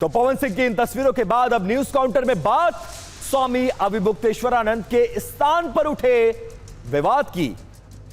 तो पवन सिंह की इन तस्वीरों के बाद अब न्यूज काउंटर में बात स्वामी अविमुक्तेश्वरानंद के स्थान पर उठे विवाद की।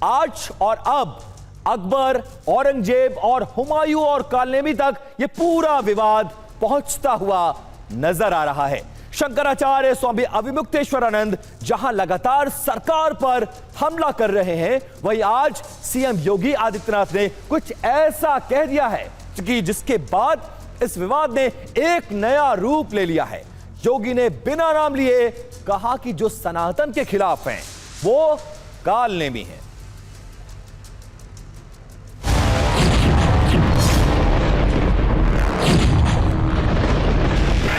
आज और अब अकबर, औरंगजेब और हुमायूं और कालनेमी तक यह पूरा विवाद पहुंचता हुआ नजर आ रहा है। शंकराचार्य स्वामी अविमुक्तेश्वरानंद जहां लगातार सरकार पर हमला कर रहे हैं, वहीं आज सीएम योगी आदित्यनाथ ने कुछ ऐसा कह दिया है कि जिसके बाद इस विवाद ने एक नया रूप ले लिया है। योगी ने बिना नाम लिए कहा कि जो सनातन के खिलाफ हैं वो कालनेमी हैं।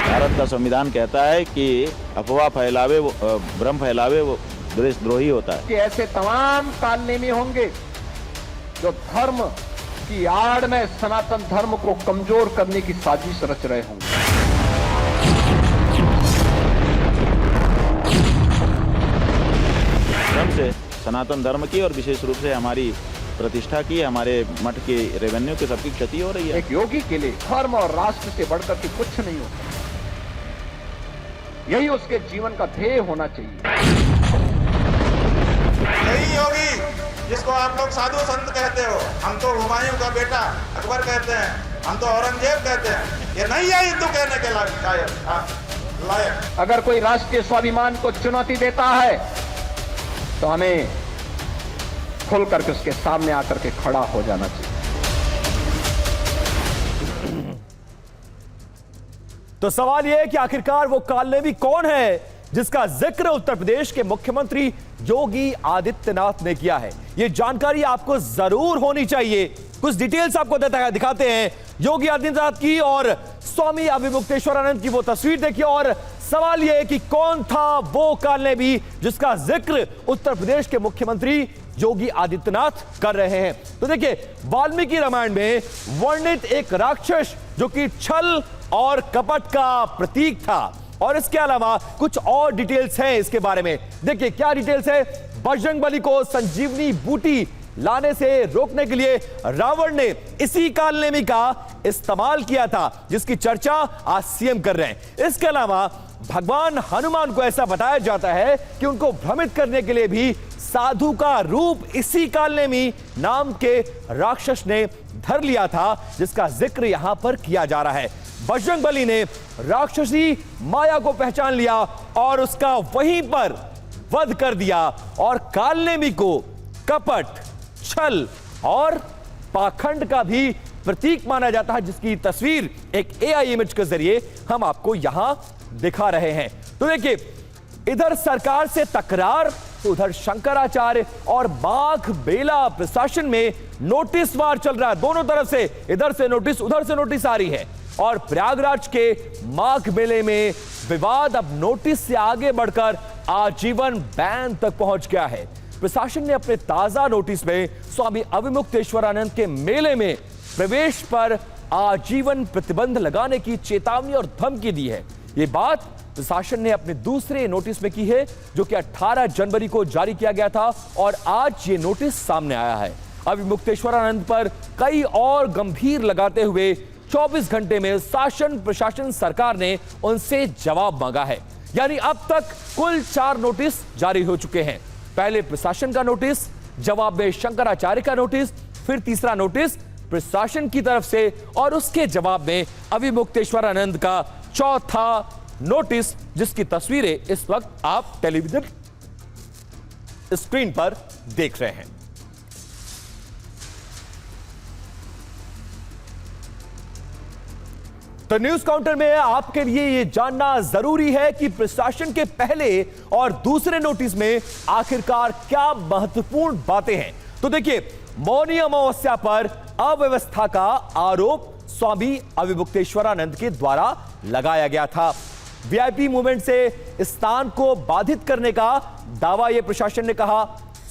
भारत का संविधान कहता है कि अफवाह फैलावे वो भ्रम फैलावे वो देशद्रोही होता है। कि ऐसे तमाम कालनेमी होंगे जो धर्म की आड़ में सनातन धर्म को कमजोर करने की साजिश रच रहे होंगे। धर्म से सनातन धर्म की और विशेष रूप से हमारी प्रतिष्ठा की, हमारे मठ के रेवेन्यू की सबकी क्षति हो रही है। एक योगी के लिए धर्म और राष्ट्र से बढ़कर के कुछ नहीं होता। यही उसके जीवन का ध्येय होना चाहिए। यही योगी जिसको आप लोग साधु संत कहते हो, हम तो हुमायूं का बेटा अकबर कहते हैं, हम तो औरंगजेब कहते हैं, ये नहीं है हिंदू कहने के लायक। अगर कोई राष्ट्रीय स्वाभिमान को चुनौती देता है तो हमें खुल करके उसके सामने आकर के खड़ा हो जाना चाहिए। तो सवाल यह है कि आखिरकार वो कालनेमी कौन है जिसका जिक्र उत्तर प्रदेश के मुख्यमंत्री योगी आदित्यनाथ ने किया है। यह जानकारी आपको जरूर होनी चाहिए। कुछ डिटेल्स आपको दिखाते हैं योगी आदित्यनाथ की और स्वामी अविमुक्तेश्वरानंद की वो तस्वीर देखिए। और सवाल यह है कि कौन था वो कालनेमी जिसका जिक्र उत्तर प्रदेश के मुख्यमंत्री योगी आदित्यनाथ कर रहे हैं। तो देखिए, वाल्मीकि रामायण में वर्णित एक राक्षस जो कि छल और कपट का प्रतीक था, और इसके अलावा कुछ और डिटेल्स हैं इसके बारे में। देखिए क्या डिटेल्स है। बजरंगबली को संजीवनी बूटी लाने से रोकने के लिए रावण ने इसी कालनेमी का इस्तेमाल किया था, जिसकी चर्चा आज सीएम कर रहे हैं। इसके अलावा भगवान हनुमान को ऐसा बताया जाता है कि उनको भ्रमित करने के लिए भी साधु का रूप इसी कालनेमी नाम के राक्षस ने धर लिया था, जिसका जिक्र यहां पर किया जा रहा है। बजरंगबली ने राक्षसी माया को पहचान लिया और उसका वहीं पर वध कर दिया, और कालनेमी को कपट, छल और पाखंड का भी प्रतीक माना जाता है, जिसकी तस्वीर एक एआई इमेज के जरिए हम आपको यहां दिखा रहे हैं। तो देखिए, इधर सरकार से तकरार, तो उधर शंकराचार्य और बाघ बेला प्रशासन में नोटिस वार चल रहा है। दोनों तरफ से, इधर से नोटिस उधर से नोटिस आ रही है, और प्रयागराज के माघ मेले में विवाद अब नोटिस से आगे बढ़कर आजीवन बैन तक पहुंच गया है। प्रशासन ने अपने ताजा नोटिस में स्वामी अविमुक्तेश्वरानंद के मेले में प्रवेश पर आजीवन प्रतिबंध लगाने की चेतावनी और धमकी दी है। यह बात प्रशासन ने अपने दूसरे नोटिस में की है, जो कि 18 जनवरी को जारी किया गया था, और आज ये नोटिस सामने आया है। अविमुक्तेश्वरानंद पर कई और गंभीर लगाते हुए 24 घंटे में शासन प्रशासन सरकार ने उनसे जवाब मांगा है। यानी अब तक कुल 4 नोटिस जारी हो चुके हैं। पहले प्रशासन का नोटिस, जवाब में शंकराचार्य का नोटिस, फिर तीसरा नोटिस प्रशासन की तरफ से, और उसके जवाब में अविमुक्तेश्वरानंद का चौथा नोटिस, जिसकी तस्वीरें इस वक्त आप टेलीविजन स्क्रीन पर देख रहे हैं। तो न्यूज काउंटर में आपके लिए यह जानना जरूरी है कि प्रशासन के पहले और दूसरे नोटिस में आखिरकार क्या महत्वपूर्ण बातें हैं। तो देखिए, मौनी अमावस्या पर अव्यवस्था का आरोप स्वामी अविमुक्तेश्वरानंद के द्वारा लगाया गया था। वीआईपी मूवमेंट से स्थान को बाधित करने का दावा यह प्रशासन ने कहा।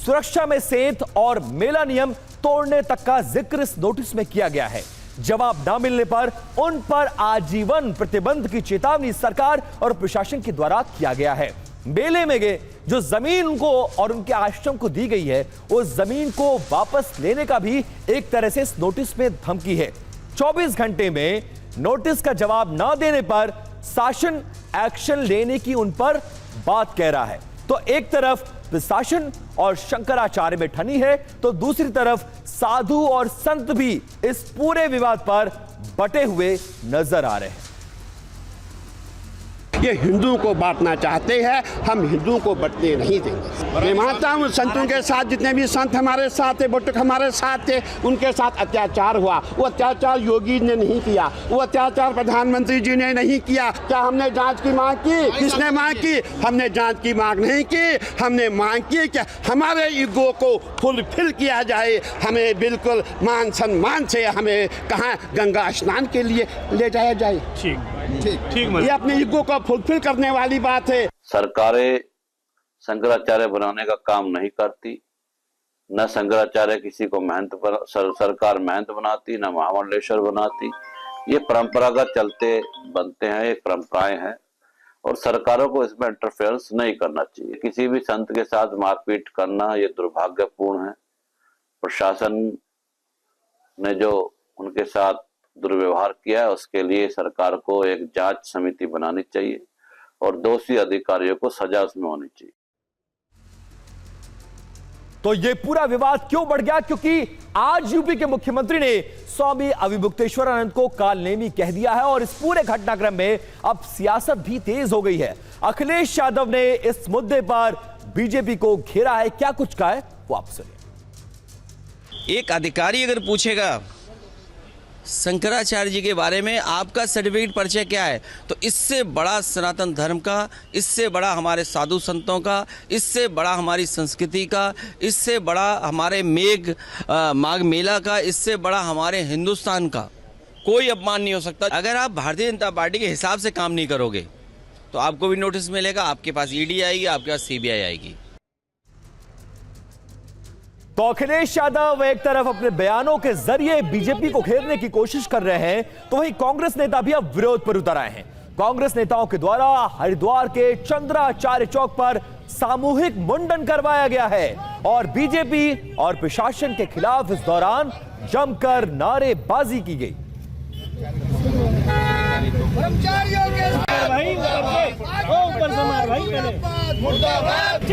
सुरक्षा में सेंध और मेला नियम तोड़ने तक का जिक्र इस नोटिस में किया गया है। जवाब न मिलने पर उन पर आजीवन प्रतिबंध की चेतावनी सरकार और प्रशासन के द्वारा किया गया है। मेले में गए जो जमीन उनको और उनके आश्रम को दी गई है, उस जमीन को वापस लेने का भी एक तरह से इस नोटिस में धमकी है। 24 घंटे में नोटिस का जवाब न देने पर शासन एक्शन लेने की उन पर बात कह रहा है। तो एक तरफ प्रशासन और शंकराचार्य में ठनी है, तो दूसरी तरफ साधु और संत भी इस पूरे विवाद पर बटे हुए नजर आ रहे हैं। ये हिंदुओं को बांटना चाहते हैं, हम हिंदुओं को बंटने नहीं देंगे। मैं मानता हूँ संतों के साथ जितने भी संत हमारे साथ थे, बुट्टक हमारे साथ थे, उनके साथ अत्याचार हुआ। वो अत्याचार योगी ने नहीं किया, वो अत्याचार प्रधानमंत्री जी ने नहीं किया। क्या हमने जांच की मांग की? किसने मांग की? हमने जांच की मांग नहीं की। हमने मांग की कि हमारे ईगो को फुलफिल किया जाए, हमें बिल्कुल मान सम्मान से हमें कहाँ गंगा स्नान के लिए ले जाया जाए। ठीक ये अपने ईगो को फुलफिल करने वाली बात है। सरकारें शंकराचार्य बनाने का काम नहीं करती, न शंकराचार्य किसी को महंत पर सरकार महंत बनाती, न महामंडलेश्वर बनाती। ये परंपरागत चलते बनते हैं, ये परंपराएं हैं और सरकारों को इसमें इंटरफेरेंस नहीं करना चाहिए। किसी भी संत के साथ मारपीट करना ये दुर्भाग्यपूर्ण है। प्रशासन ने जो उनके साथ दुर्व्यवहार किया है उसके लिए सरकार को एक जांच समिति बनानी चाहिए और दोषी अधिकारियों को सजा उसमें होनी चाहिए। तो ये पूरा विवाद क्यों बढ़ गया? क्योंकि आज यूपी के मुख्यमंत्री ने स्वामी अविमुक्तेश्वरानंद को कालनेमी कह दिया है और इस पूरे घटनाक्रम में अब सियासत भी तेज हो गई है। अखिलेश यादव ने इस मुद्दे पर बीजेपी को घेरा है। क्या कुछ कहा है वो आप सुनिए। एक अधिकारी अगर पूछेगा शंकराचार्य जी के बारे में आपका सर्टिफिकेट परिचय क्या है, तो इससे बड़ा सनातन धर्म का, इससे बड़ा हमारे साधु संतों का, इससे बड़ा हमारी संस्कृति का, इससे बड़ा हमारे माघ मेला का, इससे बड़ा हमारे हिंदुस्तान का कोई अपमान नहीं हो सकता। अगर आप भारतीय जनता पार्टी के हिसाब से काम नहीं करोगे तो आपको भी नोटिस मिलेगा, आपके पास ईडी आएगी, आपके पास सीबीआई आएगी। तो अखिलेश यादव एक तरफ अपने बयानों के जरिए बीजेपी को घेरने की कोशिश कर रहे हैं, तो वहीं कांग्रेस नेता भी अब विरोध पर उतर आए हैं। कांग्रेस नेताओं के द्वारा हरिद्वार के चंद्राचार्य चौक पर सामूहिक मुंडन करवाया गया है और बीजेपी और प्रशासन के खिलाफ इस दौरान जमकर नारेबाजी की गई। मुर्दाबाद